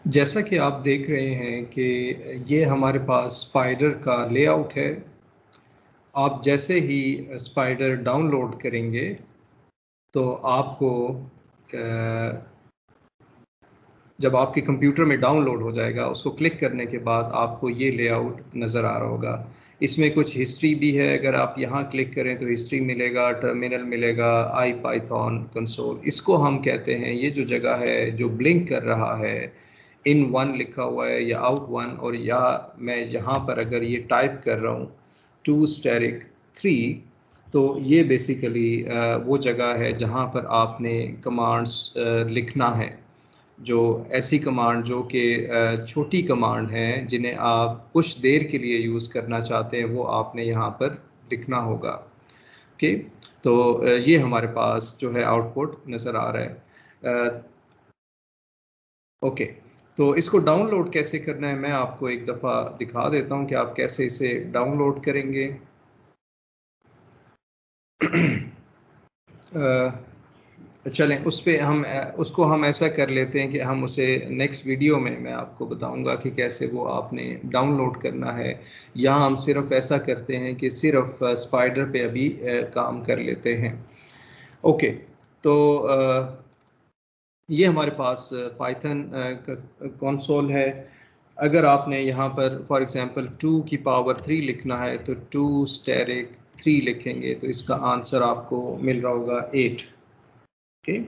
जैसा कि आप देख रहे हैं कि ये हमारे पास स्पाइडर का लेआउट है। आप जैसे ही स्पाइडर डाउनलोड करेंगे तो आपको जब आपके कंप्यूटर में डाउनलोड हो जाएगा उसको क्लिक करने के बाद आपको ये लेआउट नज़र आ रहा होगा। इसमें कुछ हिस्ट्री भी है, अगर आप यहाँ क्लिक करें तो हिस्ट्री मिलेगा, टर्मिनल मिलेगा, आई पाइथन कंसोल इसको हम कहते हैं। ये जो जगह है जो ब्लिंक कर रहा है, इन वन लिखा हुआ है या आउट वन, और या मैं यहाँ पर अगर ये टाइप कर रहा हूँ टू स्टेरिक 3, तो ये बेसिकली वो जगह है जहाँ पर आपने कमांड्स लिखना है। जो ऐसी कमांड जो कि छोटी कमांड हैं जिन्हें आप कुछ देर के लिए यूज़ करना चाहते हैं वो आपने यहाँ पर लिखना होगा। ओके, तो ये हमारे पास जो है आउटपुट नज़र आ रहा है। ओके, तो इसको डाउनलोड कैसे करना है मैं आपको एक दफ़ा दिखा देता हूँ कि आप कैसे इसे डाउनलोड करेंगे। चलें उस पे हम उसको हम ऐसा कर लेते हैं कि हम उसे नेक्स्ट वीडियो में मैं आपको बताऊंगा कि कैसे वो आपने डाउनलोड करना है। यहाँ हम सिर्फ ऐसा करते हैं कि सिर्फ स्पाइडर पे अभी काम कर लेते हैं। ओके, तो ये हमारे पास पाइथन कंसोल है। अगर आपने यहाँ पर फॉर एग्जांपल 2 की पावर 3 लिखना है तो 2 स्टेरिक 3 लिखेंगे तो इसका आंसर आपको मिल रहा होगा 8। ओके,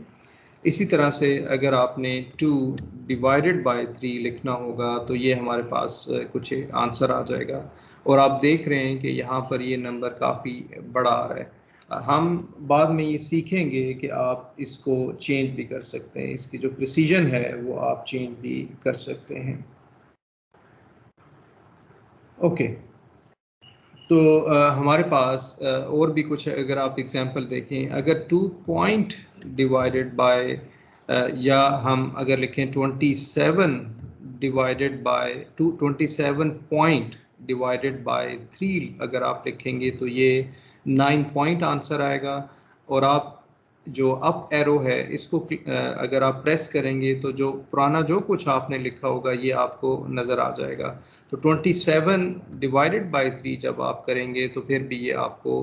इसी तरह से अगर आपने 2 डिवाइडेड बाय 3 लिखना होगा तो ये हमारे पास कुछ आंसर आ जाएगा। और आप देख रहे हैं कि यहाँ पर ये नंबर काफ़ी बड़ा आ रहा है। हम बाद में ये सीखेंगे कि आप इसको चेंज भी कर सकते हैं, इसकी जो प्रिसीजन है वो आप चेंज भी कर सकते हैं। ओके, तो हमारे पास और भी कुछ, अगर आप एग्जांपल देखें, अगर 2 पॉइंट डिवाइडेड बाय या हम अगर लिखें 27 divided by 27 point divided by 3 अगर आप लिखेंगे तो ये 9 पॉइंट आंसर आएगा। और आप जो अप एरो है इसको अगर आप प्रेस करेंगे तो जो पुराना जो कुछ आपने लिखा होगा ये आपको नज़र आ जाएगा। तो 27 डिवाइडेड बाय 3 जब आप करेंगे तो फिर भी ये आपको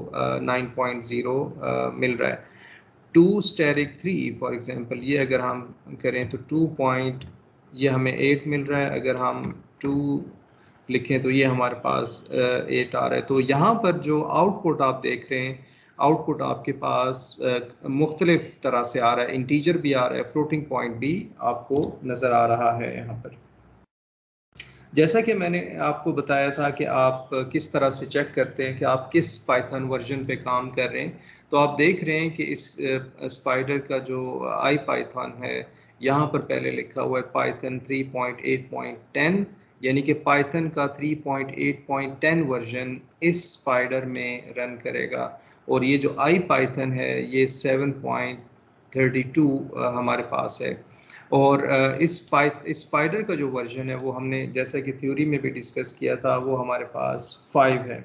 9.0 मिल रहा है। 2 स्टेरिक 3 फॉर एग्जांपल ये अगर हम करें तो 2 पॉइंट, ये हमें 8 मिल रहा है। अगर हम 2 लिखें तो ये हमारे पास 8 आ रहा है। तो यहाँ पर जो आउटपुट आप देख रहे हैं, आउटपुट आपके पास मुख्तलिफ तरह से आ रहा है, इंटीजर भी आ रहा है, फ्लोटिंग पॉइंट भी आपको नज़र आ रहा है यहाँ पर। जैसा कि मैंने आपको बताया था कि आप किस तरह से चेक करते हैं कि आप किस पाइथन वर्जन पे काम कर रहे हैं, तो आप देख रहे हैं कि इस स्पाइडर का जो आई पाइथन है यहाँ पर पहले लिखा हुआ है पाइथन 3.8.10, यानी कि पाइथन का 3.8.10 वर्जन इस स्पाइडर में रन करेगा। और ये जो आई पाइथन है ये 7.32 हमारे पास है। और इस स्पाइडर का जो वर्जन है वो हमने जैसा कि थ्योरी में भी डिस्कस किया था वो हमारे पास 5 है।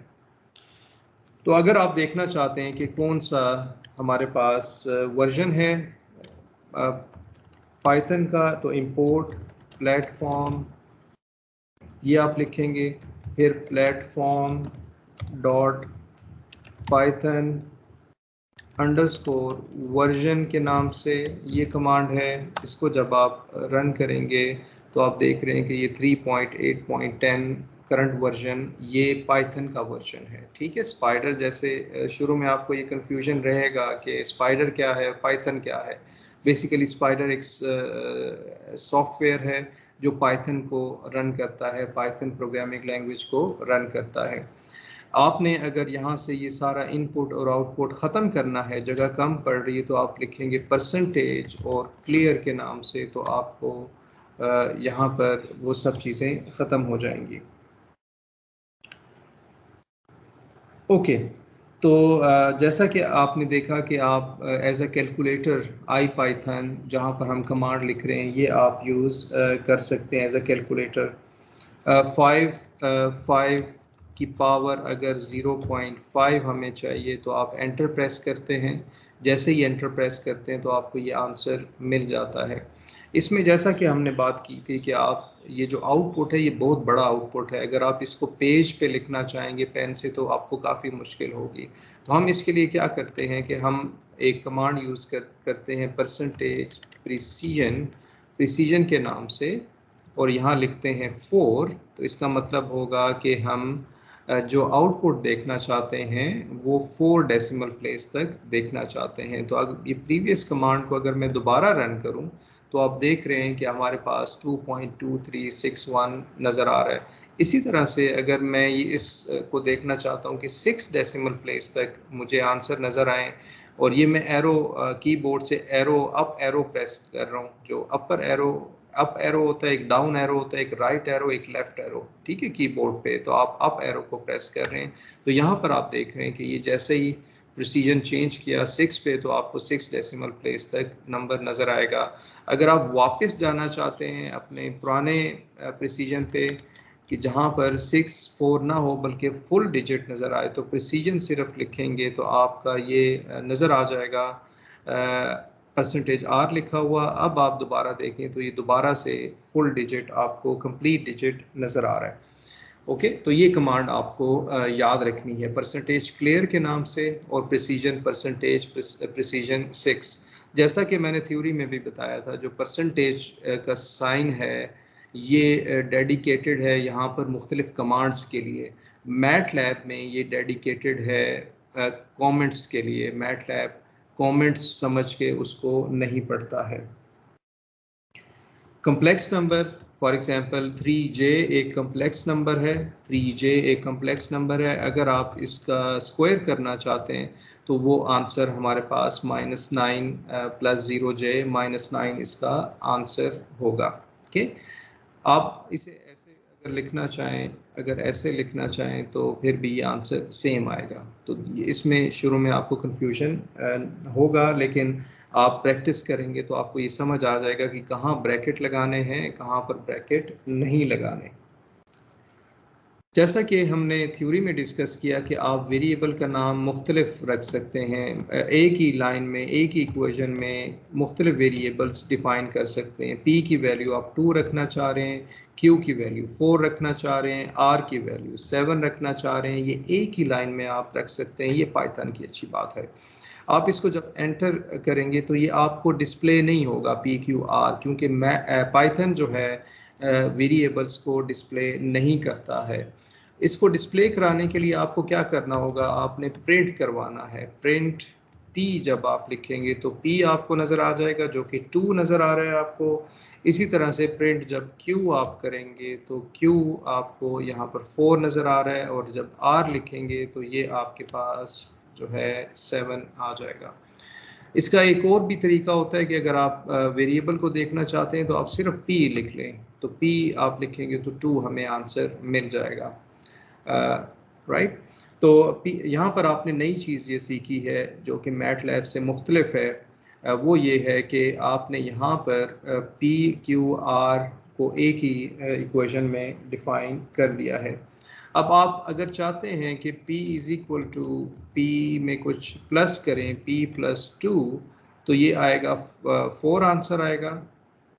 तो अगर आप देखना चाहते हैं कि कौन सा हमारे पास वर्जन है पाइथन का, तो इंपोर्ट प्लेटफॉर्म ये आप लिखेंगे, फिर platform dot Python underscore version के नाम से ये कमांड है। इसको जब आप रन करेंगे तो आप देख रहे हैं कि ये 3.8.10 करंट वर्जन ये पाइथन का वर्जन है। ठीक है, स्पाइडर जैसे शुरू में आपको ये कन्फ्यूजन रहेगा कि स्पाइडर क्या है, पाइथन क्या है। बेसिकली स्पाइडर एक सॉफ्टवेयर है जो पाइथन को रन करता है, पाइथन प्रोग्रामिंग लैंग्वेज को रन करता है। आपने अगर यहाँ से ये सारा इनपुट और आउटपुट ख़त्म करना है, जगह कम पड़ रही है, तो आप लिखेंगे परसेंटेज और क्लियर के नाम से, तो आपको यहाँ पर वो सब चीज़ें ख़त्म हो जाएंगी। ओके, तो जैसा कि आपने देखा कि आप as a calculator I Python जहाँ पर हम कमांड लिख रहे हैं ये आप यूज़ कर सकते हैं एज अ कैलकुलेटर। 5 की पावर अगर 0.5 हमें चाहिए तो आप एंटर प्रेस करते हैं। जैसे ही एंटर प्रेस करते हैं तो आपको ये आंसर मिल जाता है। इसमें जैसा कि हमने बात की थी कि आप ये जो आउटपुट है ये बहुत बड़ा आउटपुट है, अगर आप इसको पेज पे लिखना चाहेंगे पेन से तो आपको काफ़ी मुश्किल होगी। तो हम इसके लिए क्या करते हैं कि हम एक कमांड यूज़ करते हैं परसेंटेज प्रिसीजन के नाम से, और यहाँ लिखते हैं 4। तो इसका मतलब होगा कि हम जो आउटपुट देखना चाहते हैं वो 4 डेसिमल प्लेस तक देखना चाहते हैं। तो अगर ये प्रीवियस कमांड को अगर मैं दोबारा रन करूं तो आप देख रहे हैं कि हमारे पास 2.2361 नज़र आ रहा है। इसी तरह से अगर मैं ये इस को देखना चाहता हूं कि 6 डेसिमल प्लेस तक मुझे आंसर नज़र आए, और ये मैं एरो कीबोर्ड से अप एरो प्रेस कर रहा हूँ। जो अप एरो होता है, एक डाउन एरो होता है, एक राइट एरो, एक लेफ्ट एरो, ठीक है, कीबोर्ड पे। तो आप अप एरो को प्रेस कर रहे हैं, तो यहाँ पर आप देख रहे हैं कि ये जैसे ही प्रिसीजन चेंज किया 6 पे तो आपको 6 डेसिमल प्लेस तक नंबर नज़र आएगा। अगर आप वापस जाना चाहते हैं अपने पुराने प्रिसीजन पे कि जहाँ पर 6 4 ना हो बल्कि फुल डिजिट नज़र आए, तो प्रिसीजन सिर्फ लिखेंगे तो आपका ये नज़र आ जाएगा %R लिखा हुआ। अब आप दोबारा देखें तो ये दोबारा से फुल डिजिट आपको कंप्लीट डिजिट नज़र आ रहा है। ओके, तो ये कमांड आपको याद रखनी है, परसेंटेज क्लियर के नाम से और प्रिसीजन प्रिसीजन 6। जैसा कि मैंने थ्योरी में भी बताया था, जो परसेंटेज का साइन है ये डेडिकेटेड है यहाँ पर मुख्तलिफ कमांड्स के लिए। मैटलैब में ये डेडिकेटेड है कमेंट्स के लिए। मैटलैब कमेंट्स समझ के उसको नहीं पढ़ता है। Complex number, for example 3j एक कम्प्लेक्स नंबर है, 3j एक कम्प्लेक्स नंबर है। अगर आप इसका स्क्वायर करना चाहते हैं तो वो आंसर हमारे पास -9 + 0j -9 इसका आंसर होगा। ओके, आप इसे ऐसे अगर लिखना चाहें, अगर ऐसे लिखना चाहें तो फिर भी ये आंसर सेम आएगा। तो इसमें शुरू में आपको कंफ्यूजन होगा, लेकिन आप प्रैक्टिस करेंगे तो आपको ये समझ आ जाएगा कि कहाँ ब्रैकेट लगाने हैं, कहाँ पर ब्रैकेट नहीं लगाने। जैसा कि हमने थ्योरी में डिस्कस किया कि आप वेरिएबल का नाम मुख्तलिफ रख सकते हैं, एक ही लाइन में एक ही इक्वेशन में मुख्तलिफ वेरिएबल्स डिफाइन कर सकते हैं। p की वैल्यू आप 2 रखना चाह रहे हैं, q की वैल्यू 4 रखना चाह रहे हैं, r की वैल्यू 7 रखना चाह रहे हैं, ये एक ही लाइन में आप रख सकते हैं। ये पाइथन की अच्छी बात है। आप इसको जब एंटर करेंगे तो ये आपको डिस्प्ले नहीं होगा PQR, क्योंकि पाइथन जो है वेरिएबल्स को डिस्प्ले नहीं करता है। इसको डिस्प्ले कराने के लिए आपको क्या करना होगा, आपने प्रिंट करवाना है। प्रिंट P जब आप लिखेंगे तो P आपको नज़र आ जाएगा जो कि 2 नज़र आ रहा है आपको। इसी तरह से प्रिंट जब Q आप करेंगे तो Q आपको यहाँ पर 4 नज़र आ रहा है, और जब R लिखेंगे तो ये आपके पास जो है 7 आ जाएगा। इसका एक और भी तरीका होता है कि अगर आप वेरिएबल को देखना चाहते हैं तो आप सिर्फ P लिख लें, तो P आप लिखेंगे तो 2 हमें आंसर मिल जाएगा। राइट, तो यहाँ पर आपने नई चीज़ ये सीखी है जो कि मैटलैब से मुख्तलिफ है, वो ये है कि आपने यहाँ पर PQR को एक ही इक्वेशन में डिफाइन कर दिया है। अब आप अगर चाहते हैं कि P = P में कुछ प्लस करें, P + 2, तो ये आएगा 4 आंसर आएगा,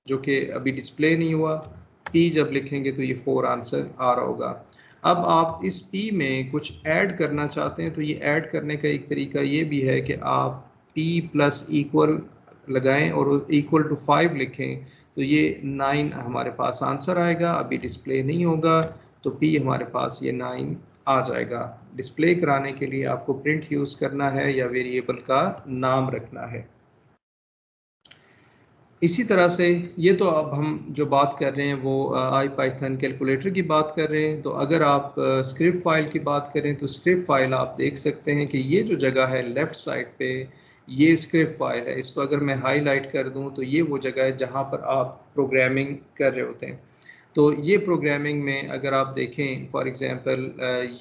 जो कि अभी डिस्प्ले नहीं हुआ। P जब लिखेंगे तो ये 4 आंसर आ रहा होगा। अब आप इस P में कुछ ऐड करना चाहते हैं तो ये ऐड करने का एक तरीका ये भी है कि आप P + इक्वल लगाएं और = 5 लिखें, तो ये 9 हमारे पास आंसर आएगा। अभी डिस्प्ले नहीं होगा तो P हमारे पास ये 9 आ जाएगा। डिस्प्ले कराने के लिए आपको प्रिंट यूज़ करना है या वेरिएबल का नाम रखना है। इसी तरह से ये तो अब हम जो बात कर रहे हैं वो IPython कैलकुलेटर की बात कर रहे हैं। तो अगर आप स्क्रिप्ट फाइल की बात करें तो स्क्रिप्ट फाइल आप देख सकते हैं कि ये जो जगह है लेफ़्ट साइड पे, ये स्क्रिप्ट फाइल है। इसको अगर मैं हाईलाइट कर दूं तो ये वो जगह है जहां पर आप प्रोग्रामिंग कर रहे होते हैं। तो ये प्रोग्रामिंग में अगर आप देखें, फॉर एग्जांपल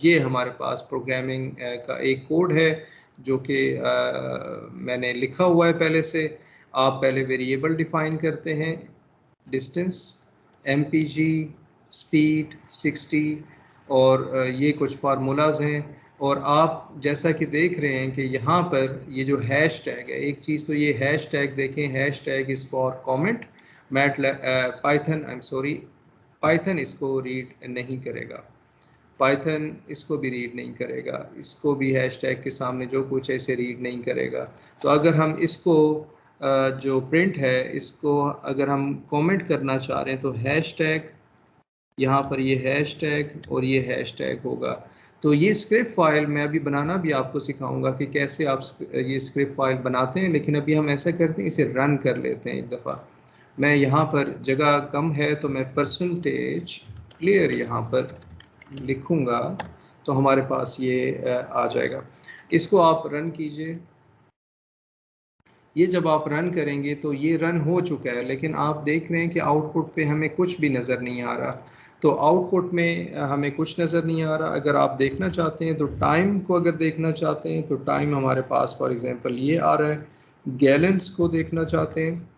ये हमारे पास प्रोग्रामिंग का एक कोड है जो कि मैंने लिखा हुआ है पहले से। आप पहले वेरिएबल डिफाइन करते हैं, डिस्टेंस, MPG, स्पीड 60, और ये कुछ फार्मूलाज हैं। और आप जैसा कि देख रहे हैं कि यहाँ पर ये जो हैश टैग है, एक चीज़ तो ये हैश टैग देखें, hash tag is for comment, Python I am sorry, Python इसको रीड नहीं करेगा, पाइथन इसको भी रीड नहीं करेगा, इसको भी हैशटैग के सामने जो कुछ है इसे रीड नहीं करेगा। तो अगर हम इसको जो प्रिंट है इसको अगर हम कमेंट करना चाह रहे हैं तो हैशटैग, यहाँ पर ये हैशटैग और ये हैशटैग होगा। तो ये स्क्रिप्ट फाइल मैं अभी बनाना भी आपको सिखाऊंगा कि कैसे आप ये स्क्रिप्ट फाइल बनाते हैं, लेकिन अभी हम ऐसा करते हैं इसे रन कर लेते हैं एक दफ़ा। मैं यहाँ पर जगह कम है तो मैं परसेंटेज क्लियर यहाँ पर लिखूँगा तो हमारे पास ये आ जाएगा। इसको आप रन कीजिए। ये जब आप रन करेंगे तो ये रन हो चुका है, लेकिन आप देख रहे हैं कि आउटपुट पे हमें कुछ भी नज़र नहीं आ रहा। तो आउटपुट में हमें कुछ नज़र नहीं आ रहा। अगर आप देखना चाहते हैं तो टाइम को अगर देखना चाहते हैं तो टाइम हमारे पास फॉर एग्जांपल ये आ रहा है। गैलेंस को देखना चाहते हैं,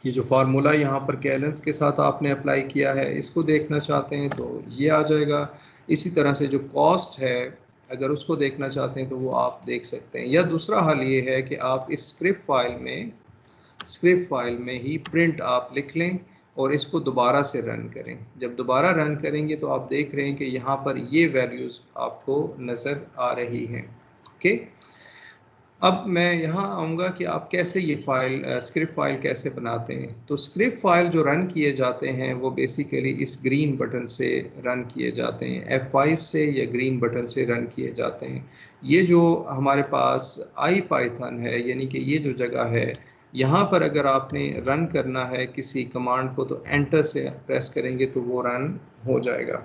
ये जो फार्मूला यहाँ पर गैलेंस के साथ आपने अप्लाई किया है इसको देखना चाहते हैं तो ये आ जाएगा। इसी तरह से जो कॉस्ट है अगर उसको देखना चाहते हैं तो वो आप देख सकते हैं। या दूसरा हल ये है कि आप इस स्क्रिप्ट फाइल में ही प्रिंट आप लिख लें और इसको दोबारा से रन करें। जब दोबारा रन करेंगे तो आप देख रहे हैं कि यहाँ पर ये वैल्यूज़ आपको नज़र आ रही हैं। ओके, अब मैं यहाँ आऊँगा कि आप कैसे ये फाइल स्क्रिप्ट फाइल कैसे बनाते हैं। तो स्क्रिप्ट फाइल जो रन किए जाते हैं वो बेसिकली इस ग्रीन बटन से रन किए जाते हैं, F5 से या ग्रीन बटन से रन किए जाते हैं। ये जो हमारे पास IPython है यानी कि ये जो जगह है यहाँ पर अगर आपने रन करना है किसी कमांड को तो एंटर से प्रेस करेंगे तो वो रन हो जाएगा।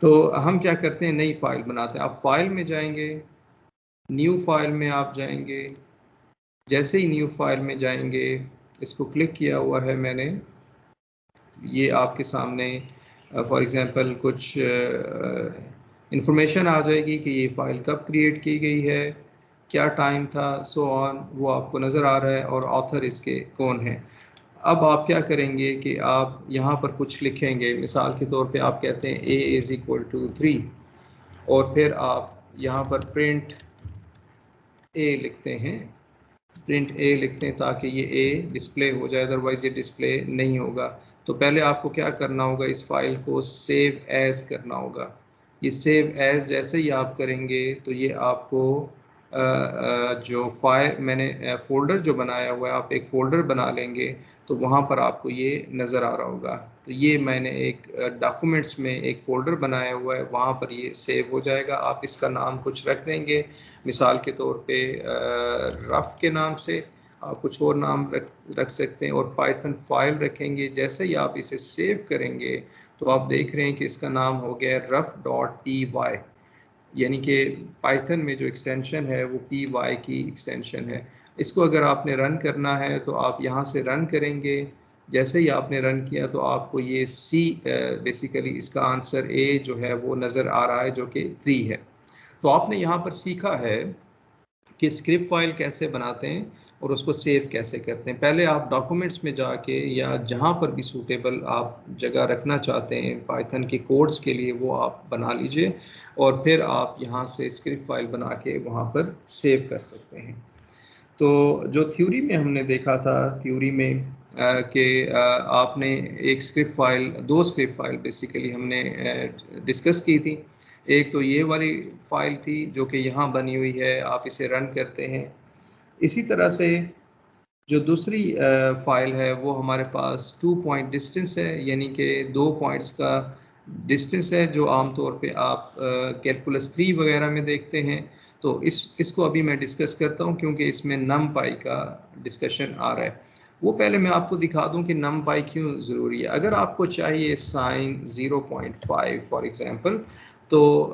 तो हम क्या करते हैं, नई फाइल बनाते हैं। आप फाइल में जाएंगे, न्यू फाइल में आप जाएंगे। जैसे ही न्यू फाइल में जाएंगे, इसको क्लिक किया हुआ है मैंने, ये आपके सामने फॉर एग्जांपल कुछ इंफॉर्मेशन आ जाएगी कि ये फ़ाइल कब क्रिएट की गई है, क्या टाइम था, सो ऑन, वो आपको नज़र आ रहा है और ऑथर इसके कौन है। अब आप क्या करेंगे कि आप यहाँ पर कुछ लिखेंगे। मिसाल के तौर पे आप कहते हैं a = 3 और फिर आप यहाँ पर प्रिंट a लिखते हैं, प्रिंट ए लिखते हैं ताकि ये ए डिस्प्ले हो जाए, अदरवाइज ये डिस्प्ले नहीं होगा। तो पहले आपको क्या करना होगा, इस फाइल को सेव एज करना होगा। ये सेव एज जैसे ही आप करेंगे तो ये आपको जो फाइल मैंने फ़ोल्डर जो बनाया हुआ है, आप एक फ़ोल्डर बना लेंगे तो वहाँ पर आपको ये नज़र आ रहा होगा। तो ये मैंने एक डॉक्यूमेंट्स में एक फ़ोल्डर बनाया हुआ है, वहाँ पर ये सेव हो जाएगा। आप इसका नाम कुछ रख देंगे, मिसाल के तौर पे रफ़ के नाम से आप कुछ और नाम रख सकते हैं और पाइथन फाइल रखेंगे। जैसे ही आप इसे सेव करेंगे तो आप देख रहे हैं कि इसका नाम हो गया ref.py, यानी कि पाइथन में जो एक्सटेंशन है वो py की एक्सटेंशन है। इसको अगर आपने रन करना है तो आप यहाँ से रन करेंगे। जैसे ही आपने रन किया तो आपको ये C बेसिकली इसका आंसर A जो है वो नज़र आ रहा है जो कि 3 है। तो आपने यहाँ पर सीखा है कि स्क्रिप्ट फाइल कैसे बनाते हैं और उसको सेव कैसे करते हैं। पहले आप डॉक्यूमेंट्स में जाके या जहाँ पर भी सूटेबल आप जगह रखना चाहते हैं पाइथन के कोड्स के लिए वो आप बना लीजिए और फिर आप यहाँ से स्क्रिप्ट फाइल बना के वहाँ पर सेव कर सकते हैं। तो जो थ्योरी में हमने देखा था, थ्योरी में कि आपने एक स्क्रिप्ट फाइल, दो स्क्रिप्ट फाइल बेसिकली हमने डिस्कस की थी। एक तो ये वाली फाइल थी जो कि यहाँ बनी हुई है, आप इसे रन करते हैं। इसी तरह से जो दूसरी फाइल है वो हमारे पास 2 पॉइंट डिस्टेंस है, यानी कि 2 पॉइंट्स का डिस्टेंस है जो आमतौर पे आप कैलकुलस 3 वगैरह में देखते हैं। तो इसको अभी मैं डिस्कस करता हूँ क्योंकि इसमें नमपाई का डिस्कशन आ रहा है। वो पहले मैं आपको दिखा दूं कि नमपाई क्यों ज़रूरी है। अगर आपको चाहिए साइन 0.5 फॉर एग्जांपल, तो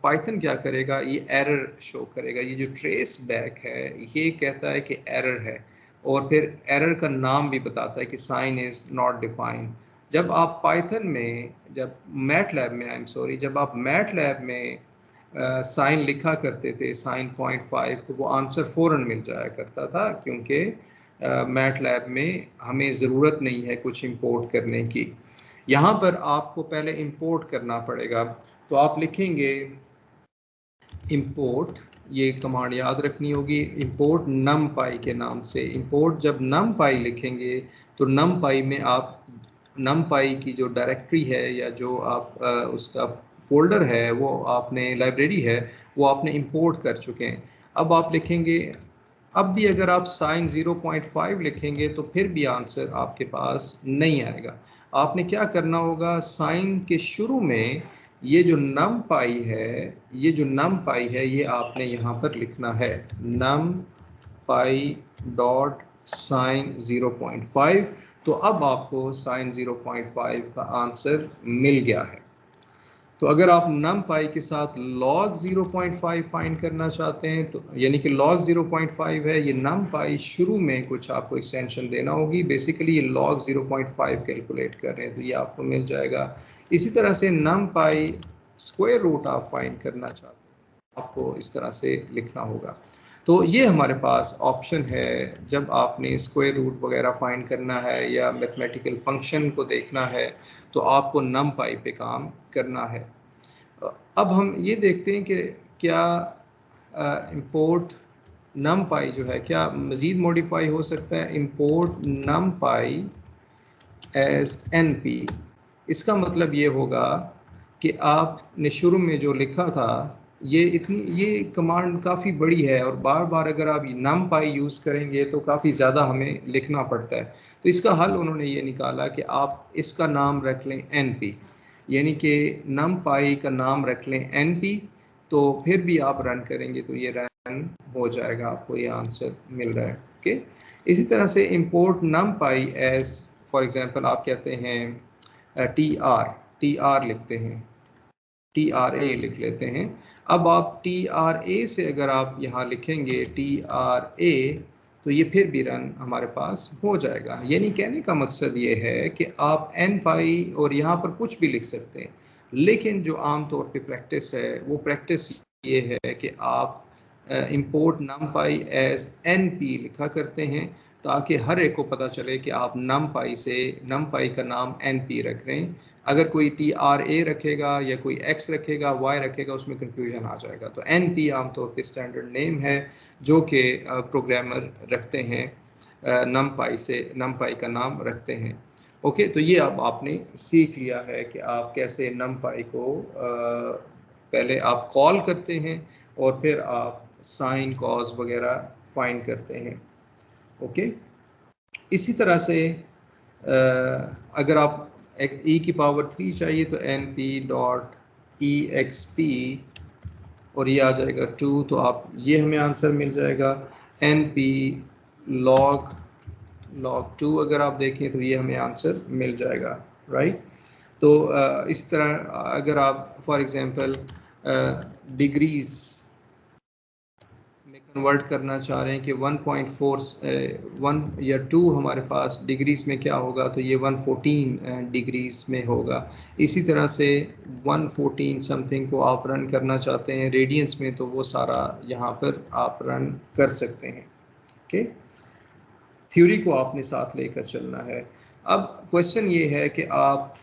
पाइथन क्या करेगा, ये एरर शो करेगा। ये जो ट्रेस बैक है ये कहता है कि एरर है और फिर एरर का नाम भी बताता है कि साइन इज़ नॉट डिफाइंड। जब आप पाइथन में, जब मैटलैब में, आई एम सॉरी, जब आप मैटलैब में साइन लिखा करते थे साइन 0.5 तो वो आंसर फ़ौरन मिल जाया करता था क्योंकि मैटलैब में हमें ज़रूरत नहीं है कुछ इंपोर्ट करने की। यहाँ पर आपको पहले इंपोर्ट करना पड़ेगा। तो आप लिखेंगे इंपोर्ट, ये कमांड याद रखनी होगी, इंपोर्ट numpy के नाम से। इंपोर्ट जब numpy लिखेंगे तो numpy में आप numpy की जो डायरेक्टरी है या जो आप उसका फोल्डर है, वो आपने लाइब्रेरी है, वो आपने इंपोर्ट कर चुके हैं। अब आप लिखेंगे, अब भी अगर आप साइन 0.5 लिखेंगे तो फिर भी आंसर आपके पास नहीं आएगा। आपने क्या करना होगा, साइन के शुरू में ये जो numpy है, ये आपने यहाँ पर लिखना है, numpy डॉट साइन 0.5। तो अब आपको साइन 0.5 का आंसर मिल गया है। तो अगर आप numpy के साथ log 0.5 फाइंड करना चाहते हैं, तो यानी कि log 0.5 है, ये numpy शुरू में कुछ आपको एक्सटेंशन देना होगी, बेसिकली ये log 0.5 कैलकुलेट कर रहे हैं, तो ये आपको मिल जाएगा। इसी तरह से numpy स्क्वायर रूट आप फाइंड करना चाहते हैं, आपको इस तरह से लिखना होगा। तो ये हमारे पास ऑप्शन है, जब आपने स्क्वायर रूट वगैरह फाइंड करना है या मैथमेटिकल फंक्शन को देखना है तो आपको numpy पे काम करना है। अब हम ये देखते हैं कि क्या इंपोर्ट numpy जो है क्या मज़ीद मॉडिफाई हो सकता है। इंपोर्ट numpy एज np, इसका मतलब ये होगा कि आपने शुरू में जो लिखा था, ये कमांड काफ़ी बड़ी है और बार बार अगर आप numpy यूज़ करेंगे तो काफ़ी ज़्यादा हमें लिखना पड़ता है। तो इसका हल उन्होंने ये निकाला कि आप इसका नाम रख लें np, यानी कि numpy का नाम रख लें np, तो फिर भी आप रन करेंगे तो ये रन हो जाएगा, आपको ये आंसर मिल रहा है। ओके, इसी तरह से import numpy as, for example आप कहते हैं tr लिखते हैं, TRA लिख लेते हैं। अब आप TRA से अगर आप यहाँ लिखेंगे TRA, तो ये फिर भी रन हमारे पास हो जाएगा। यानी कहने का मकसद ये है कि आप npy और यहाँ पर कुछ भी लिख सकते हैं, लेकिन जो आम तौर पे प्रैक्टिस है, वो प्रैक्टिस ये है कि आप इंपोर्ट numpy एज np लिखा करते हैं, ताकि हर एक को पता चले कि आप numpy का नाम np रख रहे हैं। अगर कोई TRA रखेगा या कोई X रखेगा, Y रखेगा, उसमें कंफ्यूजन आ जाएगा। तो NP आमतौर पे स्टैंडर्ड नेम है जो कि प्रोग्रामर रखते हैं, numpy का नाम रखते हैं। ओके, तो ये अब आपने सीख लिया है कि आप कैसे numpy को पहले आप कॉल करते हैं और फिर आप साइन कॉज वगैरह फाइंड करते हैं। ओके, इसी तरह से अगर आप e की पावर 3 चाहिए तो np डॉट exp और ये आ जाएगा 2, तो आप ये हमें आंसर मिल जाएगा। np log 2 अगर आप देखें तो ये हमें आंसर मिल जाएगा, राइट। तो इस तरह अगर आप फॉर एग्जांपल डिग्रीज में कन्वर्ट करना चाह रहे हैं कि 1 या 2 हमारे पास डिग्रीज में क्या होगा, तो ये 114 डिग्रीज में होगा। इसी तरह से 114 समथिंग को आप रन करना चाहते हैं रेडियंस में, तो वो सारा यहाँ पर आप रन कर सकते हैं। ओके, थ्योरी को आपने साथ लेकर चलना है। अब क्वेश्चन ये है कि आप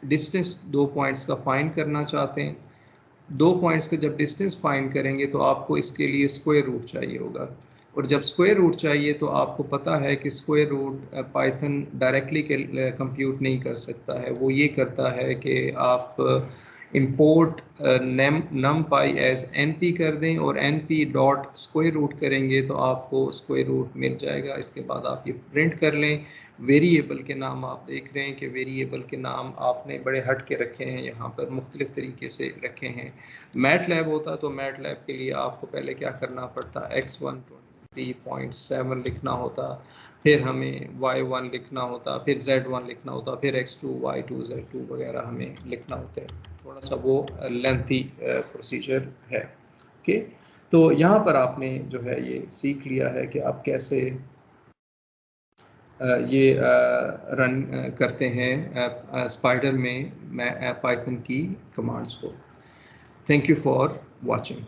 डिस्टेंस 2 पॉइंट्स का फाइंड करना चाहते हैं। 2 पॉइंट्स का जब डिस्टेंस फाइंड करेंगे तो आपको इसके लिए स्क्वायर रूट चाहिए होगा, और जब स्क्वायर रूट चाहिए तो आपको पता है कि square root Python directly compute नहीं कर सकता है। वो ये करता है कि आप इंपोर्ट numpy एज np कर दें और np डॉट स्क्वायर रूट करेंगे तो आपको स्क्वायर रूट मिल जाएगा। इसके बाद आप ये प्रिंट कर लें। वेरिएबल के नाम आप देख रहे हैं कि वेरिएबल के नाम आपने बड़े हट के रखे हैं, यहाँ पर मुख्तलिफ तरीके से रखे हैं। मैटलैब होता तो मैटलैब के लिए आपको पहले क्या करना पड़ता, x1 23.7 लिखना होता, फिर हमें y1 लिखना होता, फिर z1 लिखना होता, फिर x2 y2 z2 वगैरह हमें लिखना होता है। थोड़ा सा वो लेंथी प्रोसीजर है। ओके, तो यहाँ पर आपने जो है ये सीख लिया है कि आप कैसे ये रन करते हैं स्पाइडर में पाइथन की कमांड्स को। Thank you for watching.